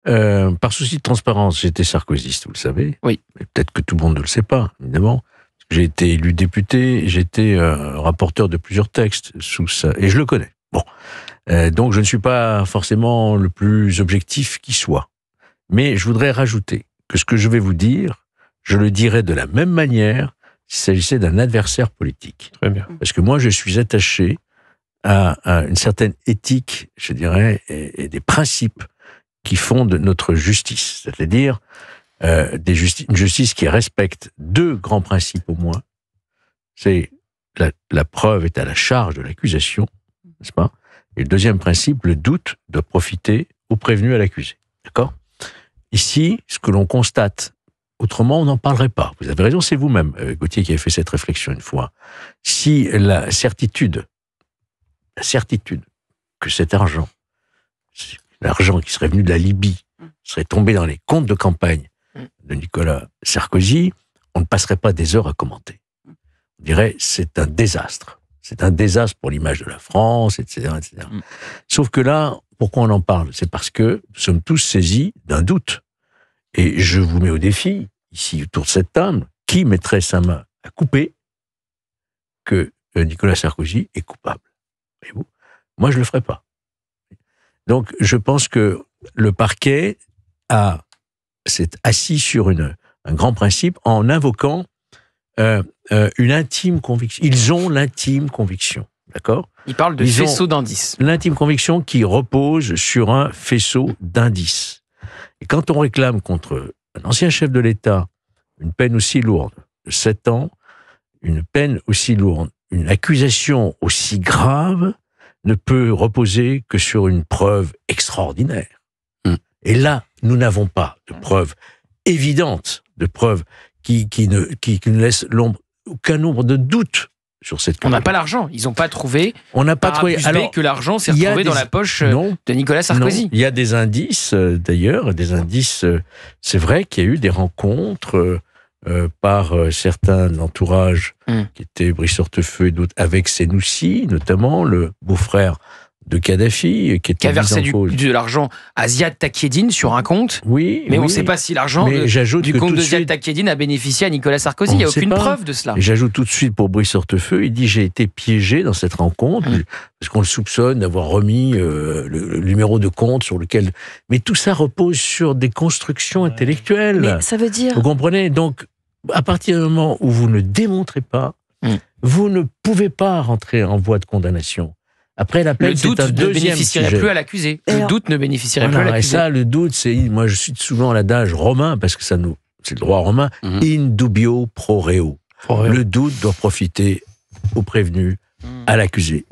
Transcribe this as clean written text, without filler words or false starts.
Par souci de transparence, j'étais sarkozyste, vous le savez. Oui. Mais peut-être que tout le monde ne le sait pas, évidemment. J'ai été élu député, j'ai été rapporteur de plusieurs textes sous ça, et je le connais. Bon, donc je ne suis pas forcément le plus objectif qui soit. Mais je voudrais rajouter que ce que je vais vous dire, je le dirais de la même manière s'il s'agissait d'un adversaire politique. Très bien. Parce que moi, je suis attaché à une certaine éthique, je dirais, et des principes qui fondent notre justice. C'est-à-dire une justice qui respecte deux grands principes au moins. C'est la preuve est à la charge de l'accusation, n'est-ce pas? Et le deuxième principe, le doute doit profiter au prévenu à l'accusé. D'accord? Ici, ce que l'on constate, autrement on n'en parlerait pas. Vous avez raison, c'est vous-même, Gauthier, qui avez fait cette réflexion une fois. Si la certitude que cet argent, l'argent qui serait venu de la Libye, serait tombé dans les comptes de campagne de Nicolas Sarkozy, on ne passerait pas des heures à commenter. On dirait, c'est un désastre. C'est un désastre pour l'image de la France, etc., etc. Sauf que là, pourquoi on en parle? C'est parce que nous sommes tous saisis d'un doute. Et je vous mets au défi, ici, autour de cette table, qui mettrait sa main à couper que Nicolas Sarkozy est coupable? Voyez-vous? Moi, je ne le ferai pas. Donc, je pense que le parquet s'est assis sur un grand principe en invoquant une intime conviction. Ils ont l'intime conviction, d'accord? Ils parlent de faisceau d'indices. L'intime conviction qui repose sur un faisceau d'indices. Et quand on réclame contre un ancien chef de l'État une peine aussi lourde, de 7 ans, une peine aussi lourde, une accusation aussi grave, ne peut reposer que sur une preuve extraordinaire. Et là, nous n'avons pas de preuves évidentes, de preuves qui ne laissent aucun nombre de doutes sur cette question. On n'a pas l'argent. Ils n'ont pas trouvé. On n'a pas trouvé. Alors que l'argent s'est retrouvé dans la poche de Nicolas Sarkozy. Non, il y a des indices, d'ailleurs, c'est vrai qu'il y a eu des rencontres par certains entourages qui étaient Brice Hortefeux et d'autres, avec Senoussi, notamment le beau-frère de Kadhafi, qui a versé de l'argent à Ziad Takieddine sur un compte. Oui, mais on ne sait pas si l'argent du compte de Ziad Takieddine a bénéficié à Nicolas Sarkozy. Il n'y a aucune preuve de cela. Et j'ajoute tout de suite pour Brice Hortefeux, il dit: j'ai été piégé dans cette rencontre parce qu'on le soupçonne d'avoir remis le numéro de compte sur lequel. Mais tout ça repose sur des constructions intellectuelles. Mais ça veut dire. Vous comprenez? Donc, à partir du moment où vous ne démontrez pas, vous ne pouvez pas rentrer en voie de condamnation. Après l'appel, c'est un deuxième sujet. Le doute ne bénéficierait plus à l'accusé. Le doute ne bénéficierait plus à l'accusé. Et ça, le doute, moi je cite souvent l'adage romain, parce que c'est le droit romain, in dubio pro reo. Le doute doit profiter au prévenu, à l'accusé.